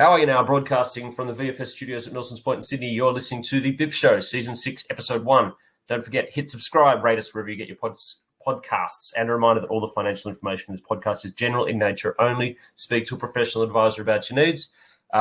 How are you now? Broadcasting from the VFS studios at Milsons Point in Sydney. You're listening to The BIP Show, Season 6, Episode 1. Don't forget, hit subscribe, rate us wherever you get your podcasts. And a reminder that all the financial information in this podcast is general in nature only. Speak to a professional advisor about your needs.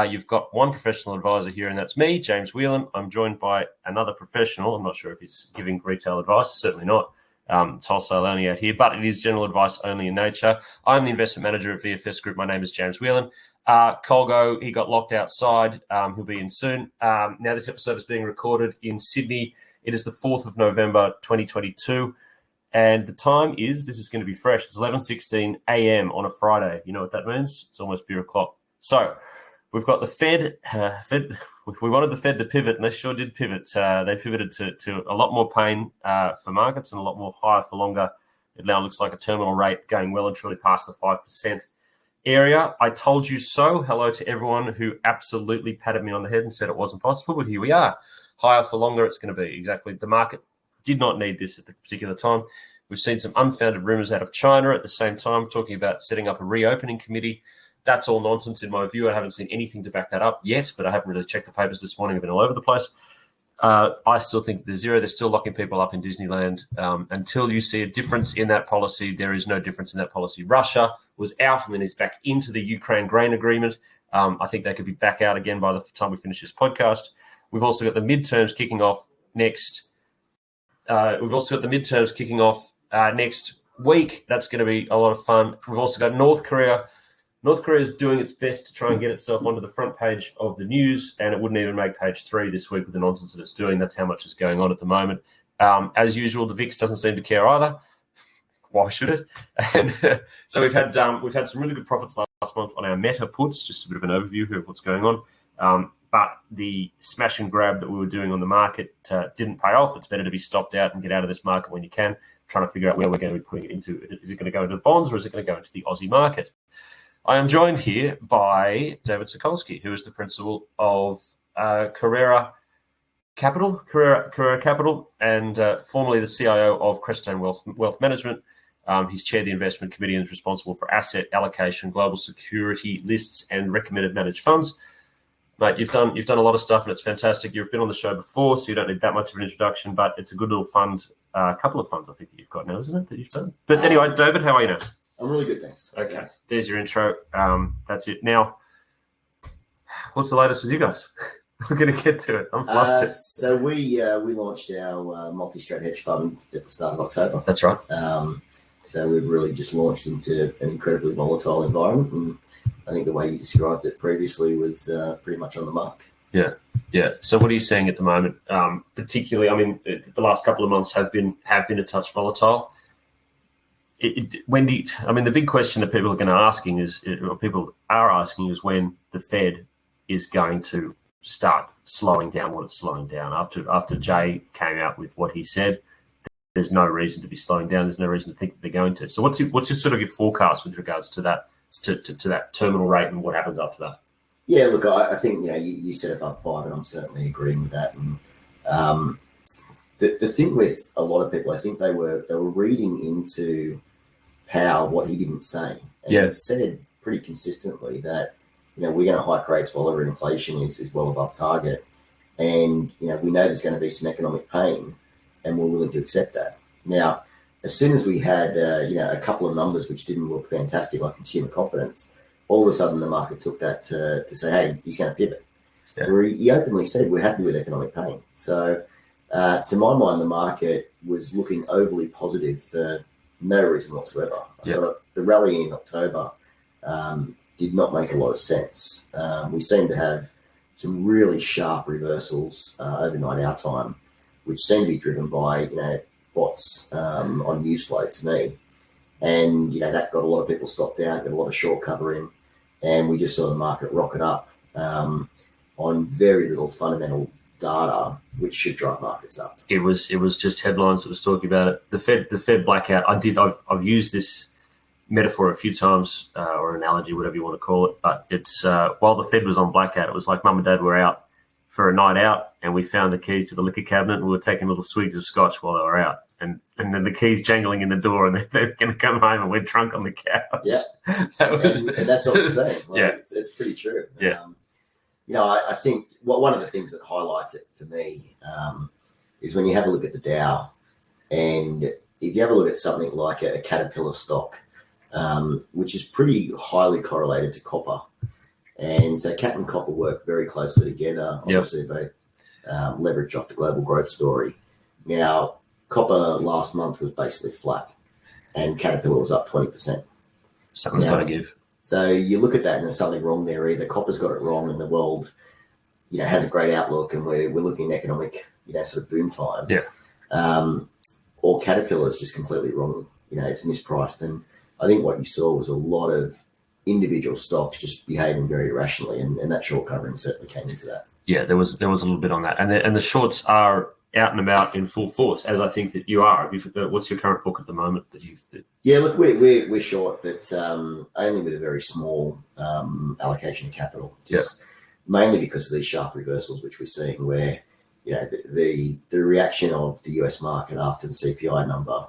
You've got one professional advisor here, and that's me, James Whelan. I'm joined by another professional. I'm not sure if he's giving retail advice. Certainly not. It's wholesale only out here, but it is general advice only in nature. I'm the investment manager at VFS Group. My name is James Whelan. Colgo, he got locked outside. He'll be in soon. Now, this episode is being recorded in Sydney. It is the 4th of November, 2022. And the time is, this is going to be fresh, it's 11:16 a.m. on a Friday. You know what that means? It's almost beer o'clock. So we've got the Fed. We wanted the Fed to pivot, and they sure did pivot. They pivoted to a lot more pain for markets and a lot more higher for longer. It now looks like a terminal rate going well and truly past the 5% area. I told you so. Hello to everyone who absolutely patted me on the head and said it wasn't possible, but here we are. Higher for longer it's going to be. Exactly. The market did not need this at the particular time. We've seen some unfounded rumors out of China at the same time, talking about setting up a reopening committee. That's all nonsense in my view. I haven't seen anything to back that up yet, but I haven't really checked the papers this morning. I've been all over the place. I still think there's zero. They're still locking people up in Disneyland. Until you see a difference in that policy, there is no difference in that policy. Russia was out and then is back into the Ukraine grain agreement. I think they could be back out again by the time we finish this podcast. We've also got the midterms kicking off next. Next week. That's going to be a lot of fun. We've also got North Korea. North Korea is doing its best to try and get itself onto the front page of the news, and it wouldn't even make page 3 this week with the nonsense that it's doing. That's how much is going on at the moment. As usual, the VIX doesn't seem to care either. Why should it? And so we've had some really good profits last month on our Meta puts. Just a bit of an overview of what's going on. But the smash and grab that we were doing on the market didn't pay off. It's better to be stopped out and get out of this market when you can. Trying to figure out where we're going to be putting it into. Is it going to go into the bonds or is it going to go into the Aussie market? I am joined here by David Sokulsky, who is the principal of Carrara Capital, and formerly the CIO of Crestone Wealth Management. He's chaired the investment committee and is responsible for asset allocation, global security lists, and recommended managed funds. Mate, you've done a lot of stuff, and it's fantastic. You've been on the show before, so you don't need that much of an introduction. But it's a good little fund, a couple of funds I think that you've got now, isn't it? That you've done. But anyway, David, how are you now? I'm really good, thanks. Okay, there's your intro. That's it. Now, what's the latest with you guys? We're going to get to it. I'm flustered. So we launched our multi-strat hedge fund at the start of October. That's right. So we've really just launched into an incredibly volatile environment, and I think the way you described it previously was pretty much on the mark. Yeah. So what are you seeing at the moment? Particularly, I mean, the last couple of months have been a touch volatile. The big question that people are asking is when the Fed is going to start slowing down what it's slowing down. After Jay came out with what he said, there's no reason to be slowing down. There's no reason to think that they're going to. So what's your sort of your forecast with regards to that to that terminal rate and what happens after that? Yeah, look, I think you said above 5, and I'm certainly agreeing with that. And the thing with a lot of people, I think they were reading into Powell what he didn't say. And he said pretty consistently that, we're going to hike rates while our inflation is well above target. And, we know there's going to be some economic pain, and we're willing to accept that. Now, as soon as we had, a couple of numbers which didn't look fantastic, like consumer confidence, all of a sudden the market took that to say, hey, he's going to pivot. Yeah. Where he openly said, we're happy with economic pain. So to my mind, the market was looking overly positive for no reason whatsoever. I thought the rally in October did not make a lot of sense. We seemed to have some really sharp reversals overnight our time, which seemed to be driven by, bots on news flow to me. And, that got a lot of people stopped out, got a lot of short covering, and we just saw the market rocket up on very little fundamental data, which should drive markets up. It was just headlines that was talking about it. The Fed blackout. I've used this metaphor a few times, or analogy, whatever you want to call it. But it's while the Fed was on blackout, it was like Mum and Dad were out for a night out, and we found the keys to the liquor cabinet, and we were taking little swigs of scotch while they were out, and then the keys jangling in the door, and they're going to come home, and we're drunk on the couch. Yeah, and that's what I'm saying. Like, it's pretty true. Yeah. I think one of the things that highlights it for me is when you have a look at the Dow, and if you have a look at something like a Caterpillar stock, which is pretty highly correlated to copper. And so Cat and copper work very closely together. Obviously, both leverage off the global growth story. Now, copper last month was basically flat, and Caterpillar was up 20%. Something's got to give. So you look at that, and there's something wrong there. Either copper's got it wrong, and the world, has a great outlook, and we're looking at economic, sort of boom time. Yeah. Or Caterpillar's just completely wrong. It's mispriced, and I think what you saw was a lot of individual stocks just behaving very irrationally, and that short covering certainly came into that. Yeah, there was a little bit on that, and the shorts are out and about in full force, as I think that you are. What's your current book at the moment? Yeah, look, we're short, but only with a very small allocation of capital. Just mainly because of these sharp reversals which we're seeing, where the reaction of the US market after the CPI number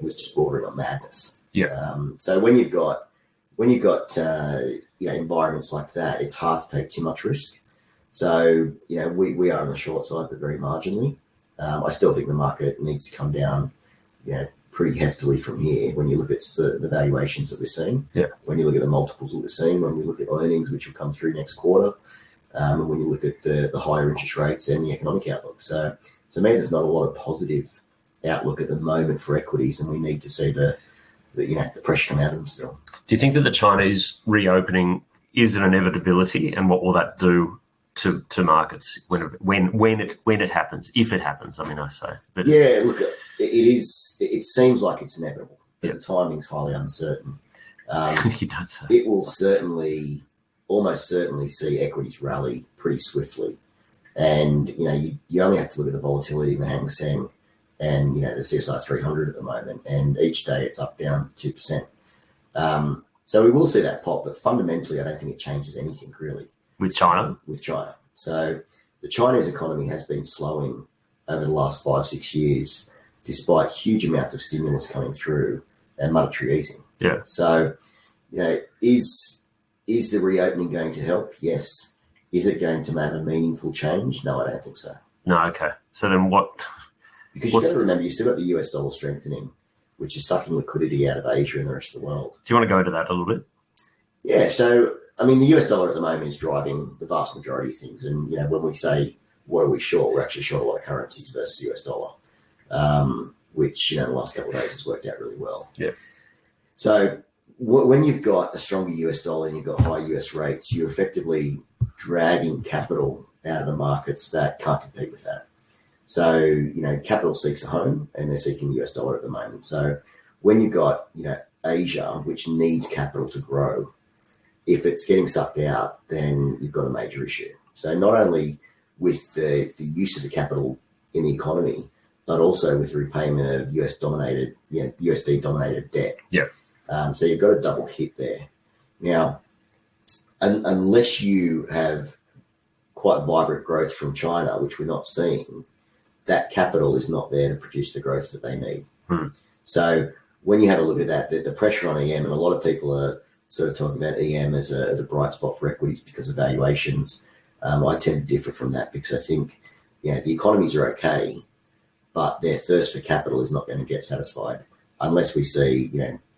was just bordering on madness. Yeah. So when you've got environments like that, it's hard to take too much risk. So we are on the short side, but very marginally. I still think the market needs to come down, pretty heftily from here. When you look at the valuations that we're seeing, when you look at the multiples that we're seeing, when we look at earnings which will come through next quarter, and when you look at the higher interest rates and the economic outlook. So to me, there's not a lot of positive outlook at the moment for equities, and we need to see the pressure come out of them still. Do you think that the Chinese reopening is an inevitability, and what will that do to markets when it happens, if it happens? I mean, I say. But yeah, look, it is. It seems like it's inevitable, but the timing's highly uncertain. You don't say. It will almost certainly see equities rally pretty swiftly, and you only have to look at the volatility in the Hang Seng and the CSI 300 at the moment, and each day it's up down 2%. So we will see that pop, but fundamentally, I don't think it changes anything really. With China? With China. So the Chinese economy has been slowing over the last 5-6 years, despite huge amounts of stimulus coming through and monetary easing. Yeah. So, is the reopening going to help? Yes. Is it going to have a meaningful change? No, I don't think so. No, okay. So then what? Because you've got to remember, you still got the US dollar strengthening, which is sucking liquidity out of Asia and the rest of the world. Do you want to go into that a little bit? Yeah, so, I mean, the US dollar at the moment is driving the vast majority of things. And, when we say, what are we short? We're actually short a lot of currencies versus US dollar, which, in the last couple of days has worked out really well. Yeah. So when you've got a stronger US dollar and you've got high US rates, you're effectively dragging capital out of the markets that can't compete with that. So, capital seeks a home, and they're seeking the US dollar at the moment. So when you've got, Asia, which needs capital to grow, if it's getting sucked out, then you've got a major issue. So not only with the use of the capital in the economy, but also with the repayment of USD-dominated debt. Yeah. So you've got a double hit there. Now, unless you have quite vibrant growth from China, which we're not seeing, that capital is not there to produce the growth that they need. So when you have a look at that, the pressure on EM, and a lot of people are sort of talking about EM as a bright spot for equities because of valuations. I tend to differ from that because I think, the economies are okay, but their thirst for capital is not going to get satisfied unless we see,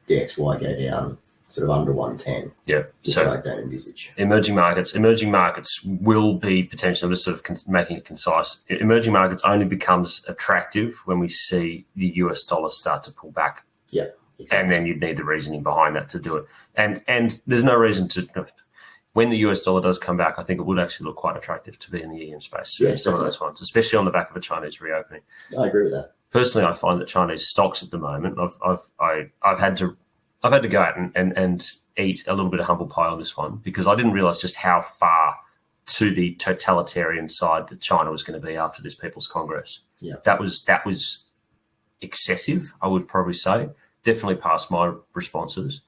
DXY go down sort of under 110. Yeah. Which so I don't envisage. Emerging markets will be potentially, I'm just sort of making it concise. Emerging markets only becomes attractive when we see the US dollar start to pull back. Yeah. Exactly. And then you'd need the reasoning behind that to do it. And there's no reason to, when the US dollar does come back, I think it would actually look quite attractive to be in the EM space. Yeah, some of those ones, especially on the back of a Chinese reopening. I agree with that. Personally, I find that Chinese stocks at the moment, I've had to go out and eat a little bit of humble pie on this one, because I didn't realize just how far to the totalitarian side that China was going to be after this People's Congress. Yeah. That was excessive, I would probably say. Definitely past my responses.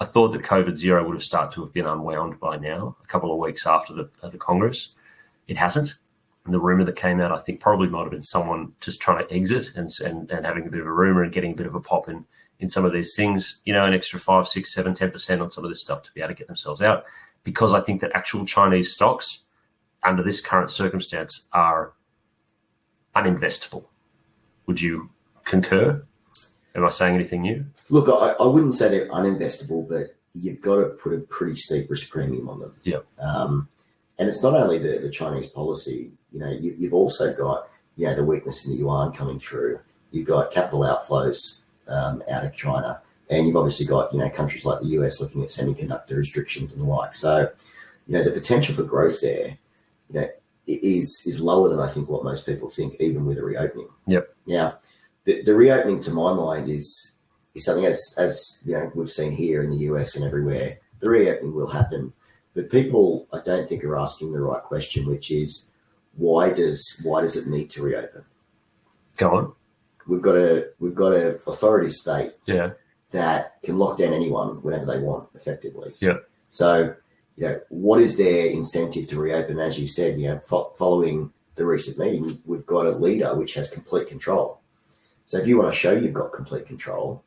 I thought that COVID zero would have started to have been unwound by now, a couple of weeks after the Congress. It hasn't. And the rumor that came out, I think, probably might have been someone just trying to exit and having a bit of a rumor and getting a bit of a pop in some of these things, an extra 5, 6, 7, 10% on some of this stuff to be able to get themselves out. because I think that actual Chinese stocks under this current circumstance are uninvestable. Would you concur? Am I saying anything new? Look, I wouldn't say they're uninvestable, but you've got to put a pretty steep risk premium on them. Yeah. And it's not only the Chinese policy. You've also got the weakness in the yuan coming through. You've got capital outflows out of China, and you've obviously got countries like the US looking at semiconductor restrictions and the like. So the potential for growth there is lower than I think what most people think, even with a reopening. Yep. Now, the reopening, to my mind, is something as we've seen here in the US and everywhere. The reopening will happen, but people, I don't think, are asking the right question, which is why does it need to reopen? Go on. We've got a authority state that can lock down anyone whenever they want, effectively. Yeah. So what is their incentive to reopen? As you said, following the recent meeting, we've got a leader which has complete control. So if you want to show you've got complete control,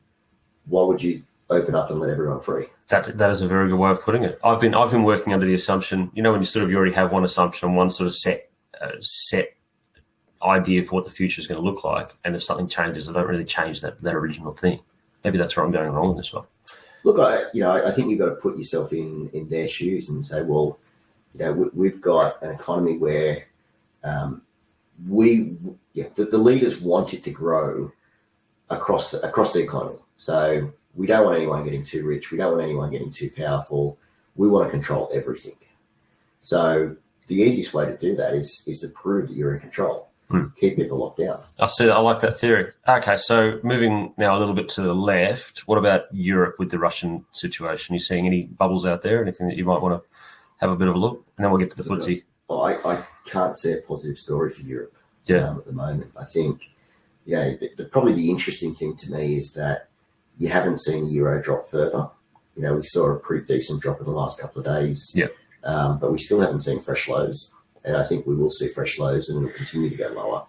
why would you open up and let everyone free? That is a very good way of putting it. I've been working under the assumption, when you already have one assumption, one sort of set idea for what the future is going to look like, and if something changes, I don't really change that original thing. Maybe that's where I'm going wrong in this one. Look, I think you've got to put yourself in their shoes and say, well, we've got an economy where the leaders want it to grow across the economy. So we don't want anyone getting too rich. We don't want anyone getting too powerful. We want to control everything. So the easiest way to do that is to prove that you're in control. Keep people locked down. I like that theory. Okay, so moving now a little bit to the left, what about Europe with the Russian situation? Are you seeing any bubbles out there? Anything that you might want to have a bit of a look? And then we'll get to the footsie. I can't see a positive story for Europe at the moment. I think, probably the interesting thing to me is that you haven't seen the euro drop further. We saw a pretty decent drop in the last couple of days. Yeah. But we still haven't seen fresh lows. And I think we will see fresh lows and it'll continue to go lower.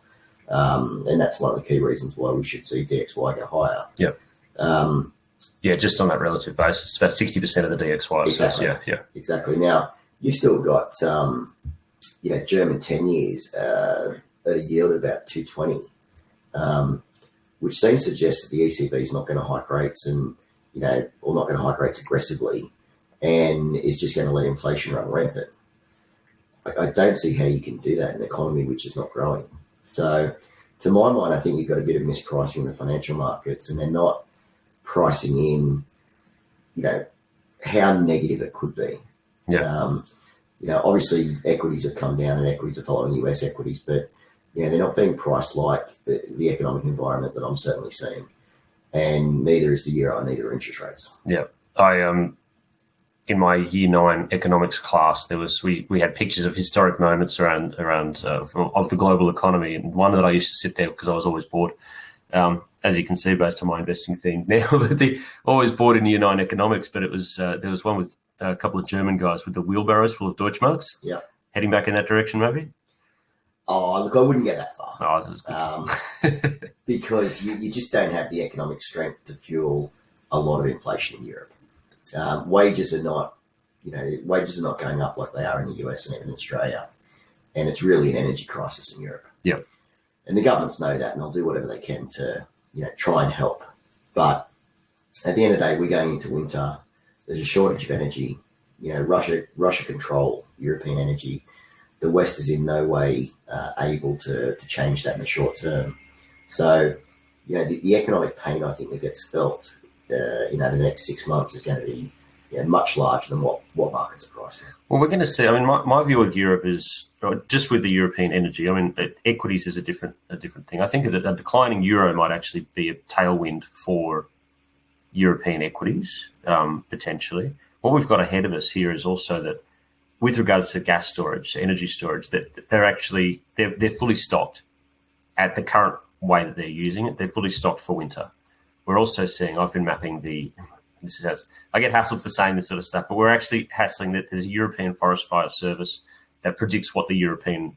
And that's one of the key reasons why we should see DXY go higher. Yeah. Just on that relative basis, about 60% of the DXY. Exactly. Yeah. Exactly. Now, you've still got, German 10 years at a yield of about 220, which seems to suggest that the ECB is not going to hike rates or not going to hike rates aggressively and is just going to let inflation run rampant. I don't see how you can do that in an economy which is not growing. So, to my mind, I think you've got a bit of mispricing in the financial markets, and they're not pricing in, how negative it could be. Yeah. Obviously equities have come down and equities are following US equities, but they're not being priced like the economic environment that I'm certainly seeing. And neither is the euro, neither are interest rates. Yeah. I in my year 9 economics class, we had pictures of historic moments around of the global economy, and one that I used to sit there because I was always bored, as you can see based on my investing theme now. But always bored in year 9 economics. But it was there was one with a couple of German guys with the wheelbarrows full of Deutschmarks. Yeah, heading back in that direction, maybe. Oh, look, I wouldn't get that far. Oh, that was good. Because you just don't have the economic strength to fuel a lot of inflation in Europe. Wages are not going up like they are in the US and even Australia, and it's really an energy crisis in Europe. Yeah, and the governments know that, and they'll do whatever they can to try and help. But at the end of the day, we're going into winter. There's a shortage of energy. Russia control European energy. The West is in no way able to change that in the short term. So, the economic pain I think that gets felt the next 6 months is going to be much larger than what markets are pricing. Well, we're going to see. I mean, my view with Europe is just with the European energy. I mean, equities is a different thing. I think that a declining euro might actually be a tailwind for European equities, potentially. What we've got ahead of us here is also that with regards to gas storage, energy storage, that they're fully stocked at the current way that they're using it. They're fully stocked for winter. We're also seeing, I've been mapping I get hassled for saying this sort of stuff, but we're actually hassling that there's a European Forest Fire Service that predicts what the European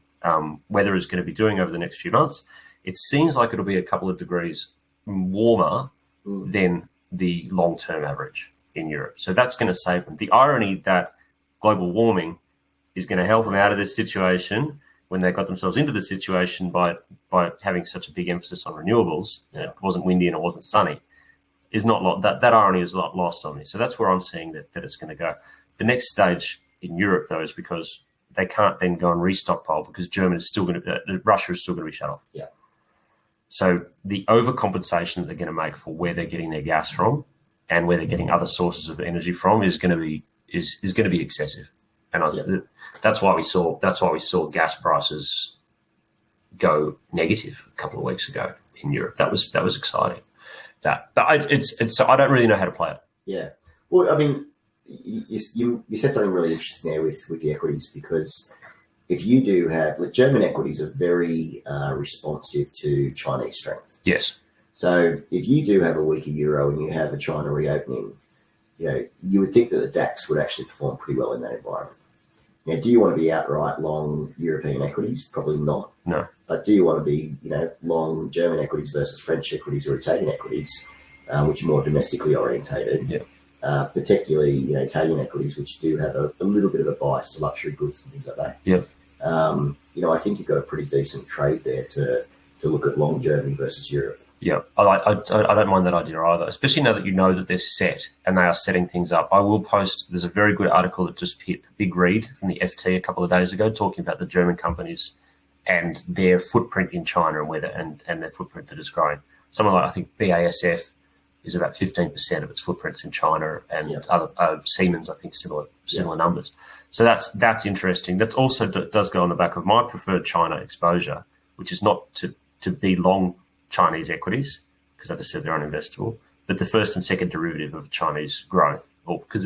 weather is going to be doing over the next few months. It seems like it'll be a couple of degrees warmer than the long-term average in Europe. So that's going to save them. The irony that global warming is going to help them out of this situation when they got themselves into the situation by having such a big emphasis on renewables. It wasn't windy and it wasn't sunny. Is not that irony is not lost on me. So that's where I'm seeing that it's going to go. The next stage in Europe, though, is because they can't then go and restockpile because Russia is still going to be shut off. Yeah. So the overcompensation that they're going to make for where they're getting their gas from and where they're getting other sources of energy from is going to be excessive. And that's why we saw gas prices go negative a couple of weeks ago in Europe. That was exciting. I don't really know how to play it. Yeah. Well, I mean, you said something really interesting there with the equities, because if you do have, German equities are very responsive to Chinese strength. Yes. So if you do have a weaker euro and you have a China reopening, you would think that the DAX would actually perform pretty well in that environment. Now, do you want to be outright long European equities? Probably not. No. But do you want to be, long German equities versus French equities or Italian equities, which are more domestically orientated? Yeah. Particularly, Italian equities, which do have a little bit of a bias to luxury goods and things like that. Yeah. I think you've got a pretty decent trade there to look at long Germany versus Europe. Yeah, I don't mind that idea either, especially now that you know that they're set and they are setting things up. I will post, there's a very good article that just hit big read from the FT a couple of days ago talking about the German companies and their footprint in China and their footprint that is growing. Something like, I think BASF is about 15% of its footprints in China, and other Siemens, I think, similar numbers. So that's interesting. That's also does go on the back of my preferred China exposure, which is not to be long Chinese equities, because as I said, they're uninvestable, but the first and second derivative of Chinese growth, or because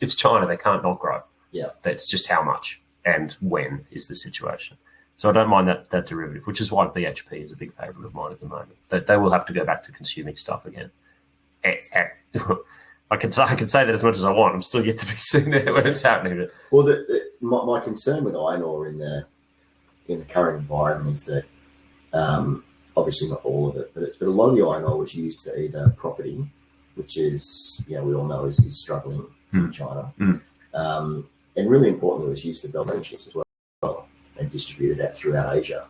it's China, they can't not grow. Yeah, that's just how much and when is the situation. So I don't mind that derivative, which is why BHP is a big favourite of mine at the moment. But they will have to go back to consuming stuff again. I can say that as much as I want. I'm still yet to be seen there when it's happening. Well, my concern with iron ore in the current environment is that obviously not all of it, but a lot of the iron ore was used for either property, which is we all know is struggling in China, and really importantly, it was used for Belt and Road as well and distributed that throughout Asia.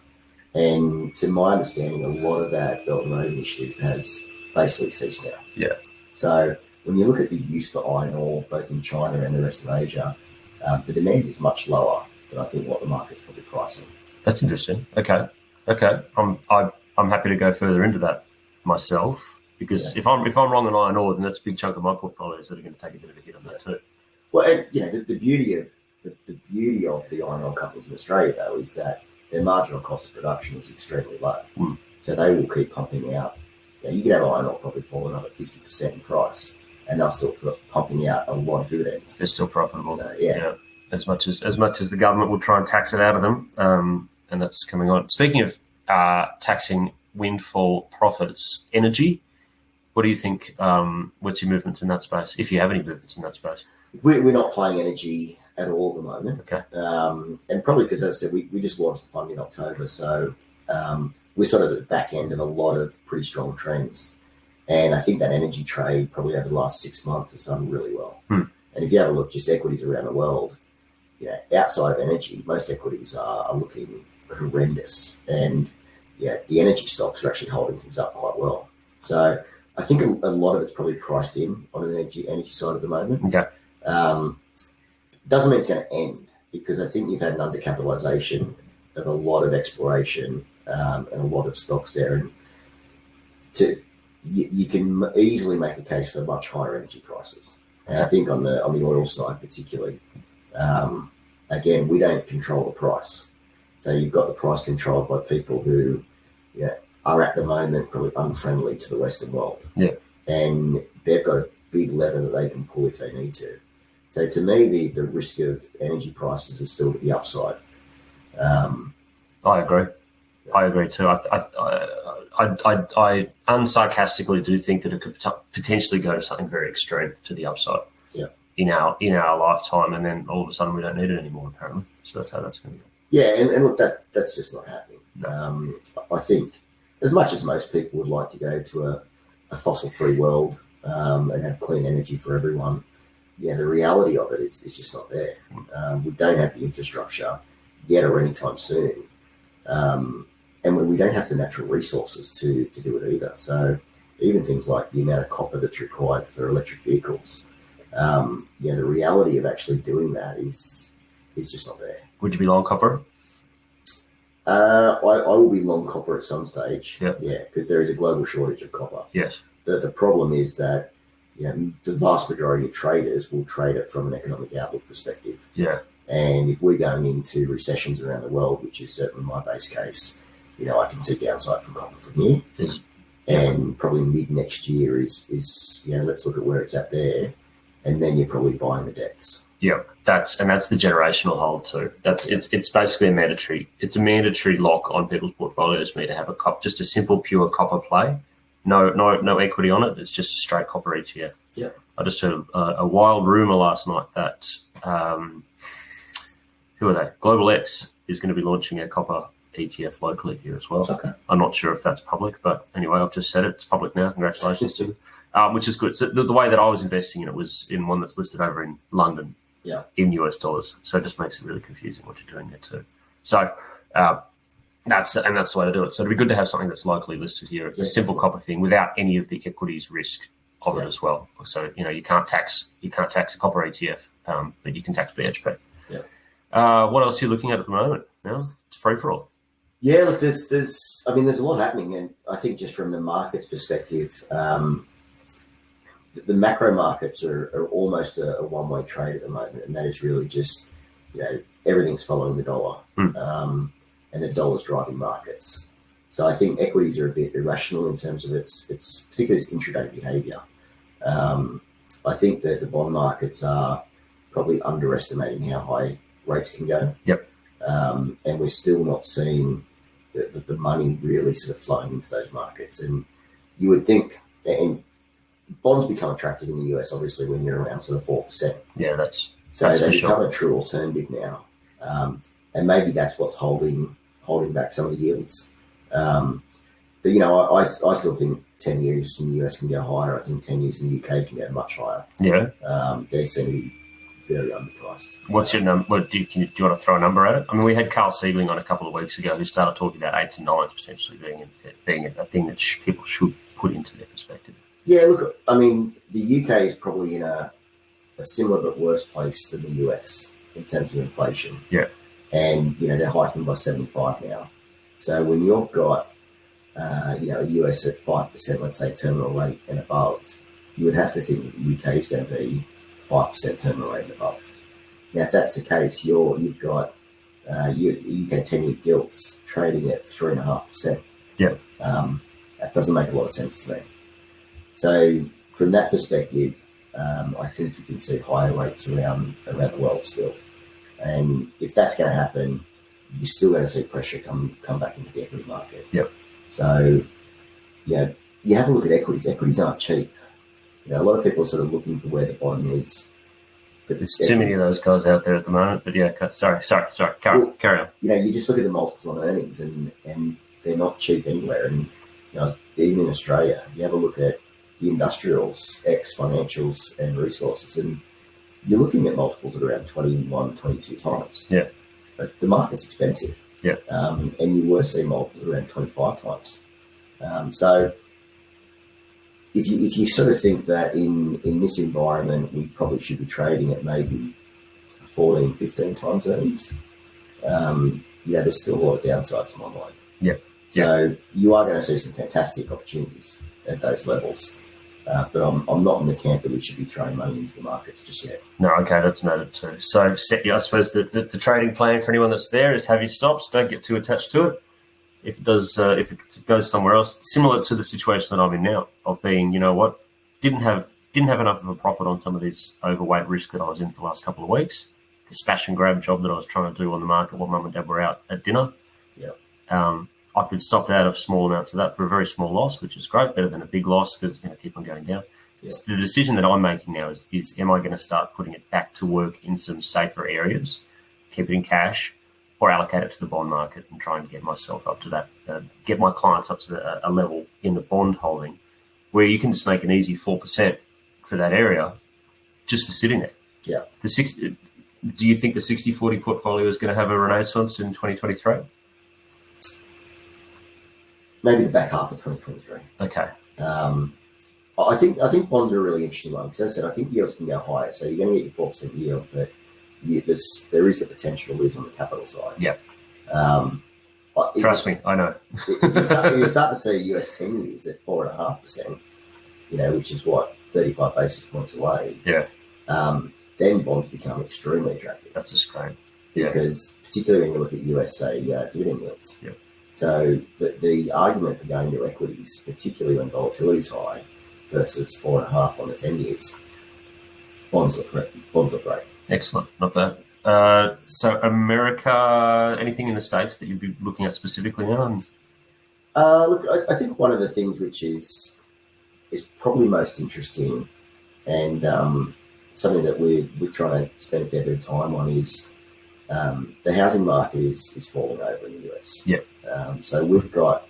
And to my understanding, a lot of that Belt and Road initiative has basically ceased now. Yeah. So when you look at the use for iron ore, both in China and the rest of Asia, the demand is much lower than I think what the market's probably pricing. That's interesting. Okay. I'm happy to go further into that myself, because if I'm wrong on iron ore, then that's a big chunk of my portfolios that are going to take a bit of a hit on that too. Well, and, the beauty of the iron ore companies in Australia, though, is that their marginal cost of production is extremely low. So they will keep pumping out. You could have iron ore probably fall another 50% in price, and they'll still pumping out a lot of dividends. They're still profitable. So, yeah. As much as the government will try and tax it out of them, and that's coming on. Speaking of taxing windfall profits, energy, what do you think? What's your movements in that space, if you have any movements in that space? We're not playing energy at all at the moment. Okay. And probably because, as I said, we just launched the fund in October, so we're sort of at the back end of a lot of pretty strong trends. And I think that energy trade probably over the last 6 months has done really well. And if you have a look, just equities around the world, outside of energy, most equities are looking horrendous. And the energy stocks are actually holding things up quite well. So I think a lot of it's probably priced in on the energy side at the moment. Okay. Doesn't mean it's going to end, because I think you've had an undercapitalization of a lot of exploration and a lot of stocks there. And you can easily make a case for much higher energy prices. And I think on the oil side particularly, again, we don't control the price. So you've got the price controlled by people who are at the moment probably unfriendly to the Western world. Yeah. And they've got a big lever that they can pull if they need to. So to me, the risk of energy prices is still to the upside. I agree. I agree too. I unsarcastically do think that it could potentially go to something very extreme to the upside. Yeah. In our lifetime, and then all of a sudden we don't need it anymore, apparently. So that's how that's going to go. Yeah, and look, that's just not happening. No. I think as much as most people would like to go to a fossil-free world and have clean energy for everyone, the reality of it is just not there. We don't have the infrastructure yet or anytime soon. And we don't have the natural resources to do it either. So even things like the amount of copper that's required for electric vehicles, the reality of actually doing that is just not there. Would you be long copper? I will be long copper at some stage. Yep. Yeah, because there is a global shortage of copper. Yes. The problem is that the vast majority of traders will trade it from an economic outlook perspective. Yeah. And if we're going into recessions around the world, which is certainly my base case, I can see downside from copper from here. Yes. And probably mid next year is let's look at where it's at there, and then you're probably buying the depths. Yeah, that's the generational hold too. It's basically a mandatory lock on people's portfolios for me to have just a simple pure copper play. No equity on it. It's just a straight copper ETF. Yeah. I just heard a wild rumor last night that who are they? Global X is going to be launching a copper ETF locally here as well. Okay. I'm not sure if that's public, but anyway, I've just said it. It's public now. Congratulations to them, which is good. So the way that I was investing in it was in one that's listed over in London, in US dollars. So it just makes it really confusing what you're doing there too. So that's the way to do it. So it'd be good to have something that's locally listed here. It's a simple copper thing without any of the equities risk of it as well. So you can't tax a copper ETF, but you can tax BHP. Yeah. What else are you looking at the moment? Now it's free for all. Yeah, look, there's a lot happening, and I think just from the market's perspective, the macro markets are almost a one-way trade at the moment, and that is really just everything's following the dollar, and the dollar's driving markets. So I think equities are a bit irrational in terms of its particularly its intraday behaviour. I think that the bond markets are probably underestimating how high rates can go. Yep. And we're still not seeing the money really sort of flowing into those markets. And you would think, and bonds become attractive in the US, obviously, when you're around sort of 4%. Yeah, so they become a true alternative now. And maybe that's what's holding back some of the yields. But I still think 10 years in the US can go higher. I think 10 years in the UK can go much higher. Yeah. They seem to be very underpriced. What's your number? Do you want to throw a number at it? I mean, we had Carl Siegling on a couple of weeks ago who started talking about 8s and 9s potentially being a thing that people should put into their perspective. Yeah, look, I mean, the UK is probably in a similar but worse place than the US in terms of inflation. Yeah. And, they're hiking by 75 now. So when you've got, a US at 5%, let's say terminal rate and above, you would have to think that the UK is going to be 5% terminal rate and above. Now, if that's the case, you've got UK 10-year gilts trading at 3.5%. Yeah. That doesn't make a lot of sense to me. So from that perspective, I think you can see higher rates around the world still. And if that's going to happen, you're still going to see pressure come back into the equity market. Yep. So, you have a look at equities. Equities aren't cheap. A lot of people are sort of looking for where the bottom is. But there's too many of those guys out there at the moment. But yeah, sorry. Carry on. You just look at the multiples on earnings, and they're not cheap anywhere. And even in Australia, you have a look at the industrials, financials, and resources, and you're looking at multiples at around 21, 22 times. Yeah. But the market's expensive. Yeah. And you were seeing multiples around 25 times. So if you sort of think that in this environment, we probably should be trading at maybe 14, 15 times earnings, there's still a lot of downsides to my mind. Yeah. So you are going to see some fantastic opportunities at those levels. But I'm not in the camp that we should be throwing money into the markets just yet. No, okay, that's noted too. So I suppose the trading plan for anyone that's there is have your stops, don't get too attached to it. If it goes somewhere else, similar to the situation that I'm in now, of being, didn't have enough of a profit on some of these overweight risk that I was in for the last couple of weeks. The smash and grab job that I was trying to do on the market while mum and dad were out at dinner. Yeah. I've been stopped out of small amounts of that for a very small loss, which is great, better than a big loss because it's going to keep on going down. Yeah. The decision that I'm making now is am I going to start putting it back to work in some safer areas, keep it in cash, or allocate it to the bond market and trying to get myself up to that, get my clients up to a level in the bond holding where you can just make an easy 4% for that area just for sitting there. Yeah. Do you think the 60-40 portfolio is going to have a renaissance in 2023? Maybe the back half of 2023. Okay. I think bonds are a really interesting one because, as I said, I think yields can go higher. So you're going to get your 4% yield, but there is the potential to lose on the capital side. Yeah. Trust me, I know. If you start to see US 10 years at 4.5%, which is 35 basis points away. Yeah. Then bonds become extremely attractive. That's a screen. Because particularly when you look at US, say, dividend yields. Yeah. So the argument for going to equities, particularly when volatility is high, versus 4.5 on the 10 years, bonds look great. Excellent, not bad. So America, anything in the States that you'd be looking at specifically now? Look, I think one of the things which is probably most interesting and something that we're trying to spend a fair bit of time on is the housing market is falling over in the US. Yeah. So we've got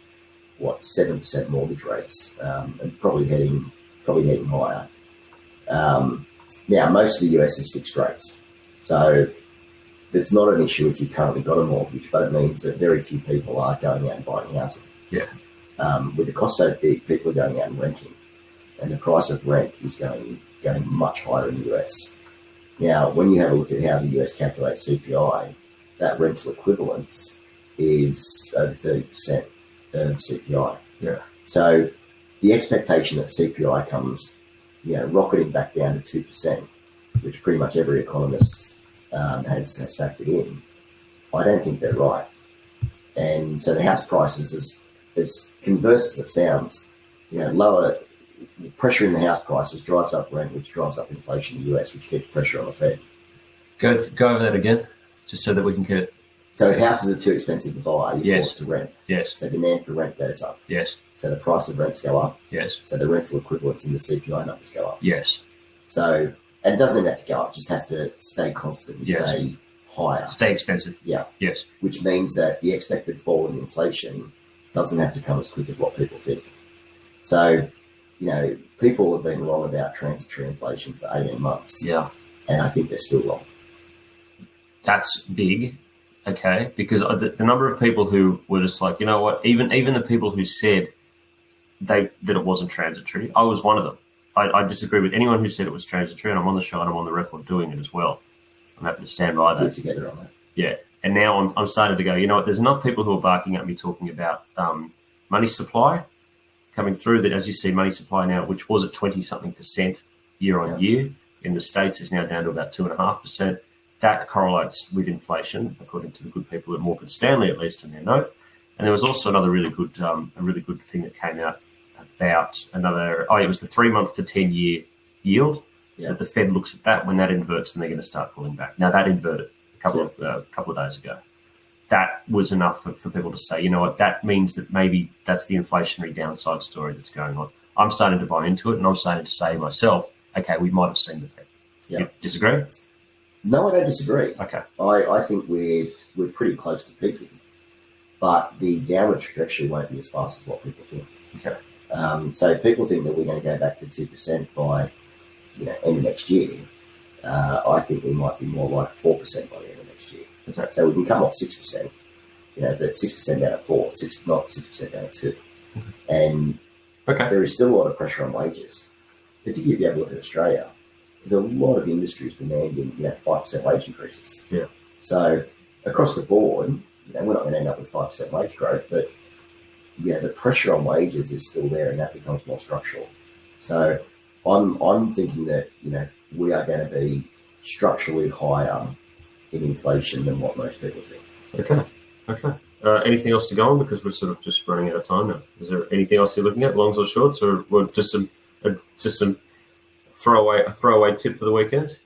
7% mortgage rates, and probably heading higher. Now most of the US is fixed rates, so it's not an issue if you currently got a mortgage, but it means that very few people are going out and buying housing. Yeah. With the cost so big, people are going out and renting, and the price of rent is going much higher in the US. Now, when you have a look at how the US calculates CPI, that rental equivalence is over 30% of CPI. Yeah. So the expectation that CPI comes, rocketing back down to 2%, which pretty much every economist has factored in, I don't think they're right. And so the house prices, as converse as it sounds, lower pressure in the house prices drives up rent, which drives up inflation in the US, which keeps pressure on the Fed. Go over that again, just so that we can get it. So houses are too expensive to buy, you're forced to rent. Yes. So demand for rent goes up. Yes. So the price of rents go up. Yes. So the rental equivalents in the CPI numbers go up. Yes. So, and it doesn't mean that to go up, it just has to stay constant and stay higher. Stay expensive. Yeah. Yes. Which means that the expected fall in inflation doesn't have to come as quick as what people think. So, people have been wrong about transitory inflation for 18 months. Yeah. And I think they're still wrong. That's big. Okay, because the number of people who were just like, you know what, even the people who said that it wasn't transitory, I was one of them. I disagree with anyone who said it was transitory, and I'm on the show and I'm on the record doing it as well. I'm happy to stand by that. We're together on that. Yeah, and now I'm starting to go, you know what, there's enough people who are barking at me talking about money supply coming through that, as you see, money supply now, which was at 20-something% year on year, in the States is now down to about 2.5%. That correlates with inflation, according to the good people at Morgan Stanley, at least in their note. And there was also another really good thing that came out about it was the 3-month to 10-year yield. Yeah. That the Fed looks at that. When that inverts, then they're going to start pulling back. Now that inverted a couple of days ago. That was enough for people to say, you know what, that means that maybe that's the inflationary downside story that's going on. I'm starting to buy into it, and I'm starting to say myself, okay, we might have seen the Fed. Yeah. You disagree? No, I don't disagree. Okay. I think we're pretty close to peaking, but the downward trajectory won't be as fast as what people think. Okay. So people think that we're going to go back to 2% by end of next year. I think we might be more like 4% by the end of next year. Okay. So we can come off 6%, but 6% down to 4, not 6% down to 2. Mm-hmm. And there is still a lot of pressure on wages, particularly if you have a look at Australia. There's a lot of industries demanding 5% wage increases. Yeah. So across the board, we're not going to end up with 5% wage growth, but the pressure on wages is still there, and that becomes more structural. So I'm thinking that we are going to be structurally higher in inflation than what most people think. Okay. Anything else to go on, because we're sort of just running out of time now? Is there anything else you're looking at, longs or shorts, or just some throwaway tip for the weekend?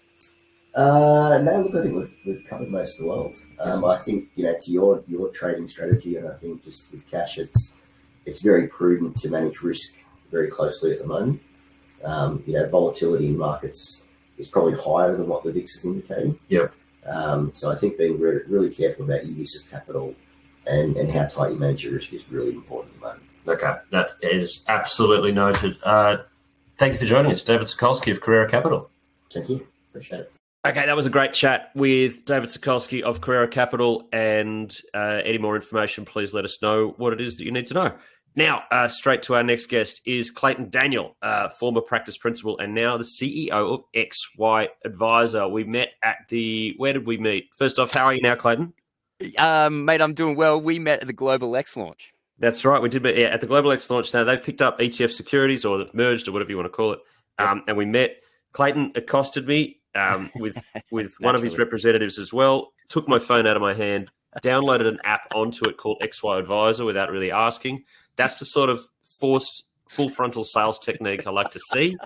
No, look, I think we've covered most of the world. I think to your trading strategy, and I think just with cash, it's very prudent to manage risk very closely at the moment. Volatility in markets is probably higher than what the VIX is indicating. Yeah. So I think being really careful about your use of capital and how tight you manage your risk is really important at the moment. Okay, that is absolutely noted. Thank you for joining us, David Sokulsky of Carrara Capital. Thank you. Appreciate it. Okay, that was a great chat with David Sokulsky of Carrara Capital. And any more information, please let us know what it is that you need to know. Now, straight to our next guest is Clayton Daniel, former practice principal and now the CEO of XY Advisor. We met at where did we meet? First off, how are you now, Clayton? Mate, I'm doing well. We met at the Global X launch. That's right. We did meet at the Global X launch. Now, they've picked up ETF securities, or they've merged, or whatever you want to call it. Yep. And we met. Clayton accosted me with one of his representatives as well, took my phone out of my hand, downloaded an app onto it called XY Advisor without really asking. That's the sort of forced full frontal sales technique I like to see.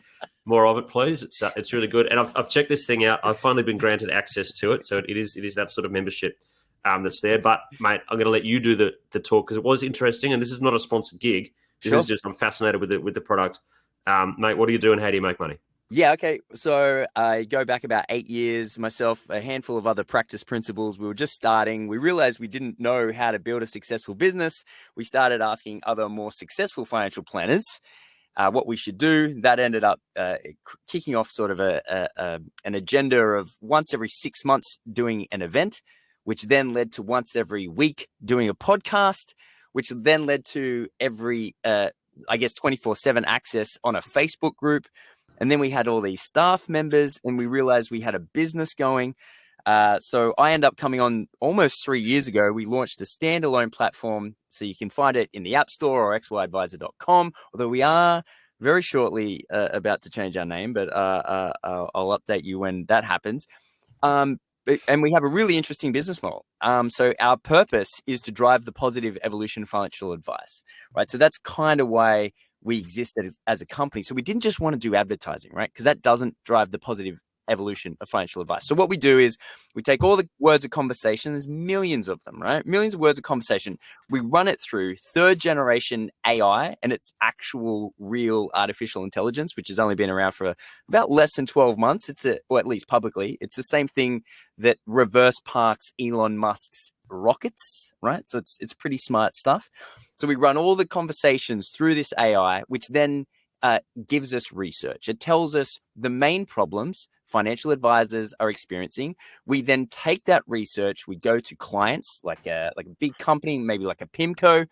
More of it, please. It's really good. And I've checked this thing out. I've finally been granted access to it. So it is that sort of membership that's there. But, mate, I'm going to let you do the talk because it was interesting. And this is not a sponsored gig. This is just, I'm fascinated with the product. Mate, what do you do and how do you make money? Yeah, okay. So I go back about 8 years, myself, a handful of other practice principals. We were just starting. We realized we didn't know how to build a successful business. We started asking other more successful financial planners what we should do. That ended up kicking off sort of an agenda of once every 6 months doing an event, which then led to once every week doing a podcast, which then led to every, 24/7 access on a Facebook group. And then we had all these staff members and we realized we had a business going. So I ended up coming on almost 3 years ago. We launched a standalone platform. So you can find it in the App Store or xyadvisor.com, although we are very shortly about to change our name, but I'll update you when that happens. And we have a really interesting business model. So our purpose is to drive the positive evolution of financial advice, right? So that's kind of why we exist as a company. So we didn't just want to do advertising, right? Because that doesn't drive the positive evolution of financial advice. So what we do is we take all the words of conversation, there's millions of them, right? Millions of words of conversation. We run it through third generation AI and its actual real artificial intelligence, which has only been around for about less than 12 months. Or at least publicly, it's the same thing that reverse parks Elon Musk's rockets, right? So it's pretty smart stuff. So we run all the conversations through this AI, which then gives us research. It tells us the main problems financial advisors are experiencing. We then take that research, we go to clients like a big company, maybe like a PIMCO,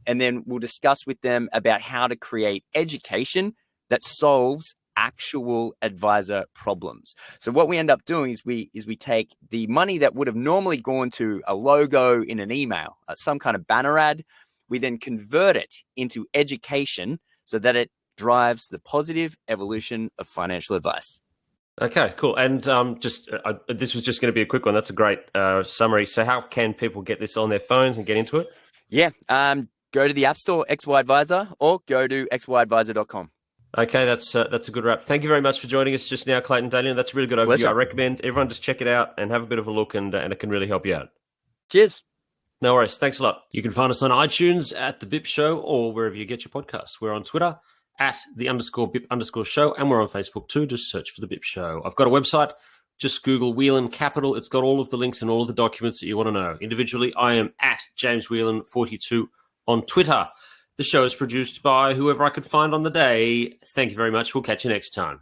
and then we'll discuss with them about how to create education that solves actual advisor problems. So what we end up doing is we take the money that would have normally gone to a logo in an email, some kind of banner ad, we then convert it into education so that it drives the positive evolution of financial advice. Okay, cool. And this was just going to be a quick one. That's a great summary. So how can people get this on their phones and get into it? Yeah, go to the App Store, XY Advisor, or go to xyadvisor.com. Okay, that's a good wrap. Thank you very much for joining us just now, Clayton Daniel. That's a really good overview. Pleasure. I recommend everyone just check it out and have a bit of a look, and it can really help you out. Cheers. No worries. Thanks a lot. You can find us on iTunes at The BIP Show or wherever you get your podcasts. We're on Twitter at @the_BIP_show, and we're on Facebook too. Just search for The BIP Show. I've got a website. Just Google Whelan Capital. It's got all of the links and all of the documents that you want to know. Individually, I am at James Whelan42 on Twitter. The show is produced by whoever I could find on the day. Thank you very much. We'll catch you next time.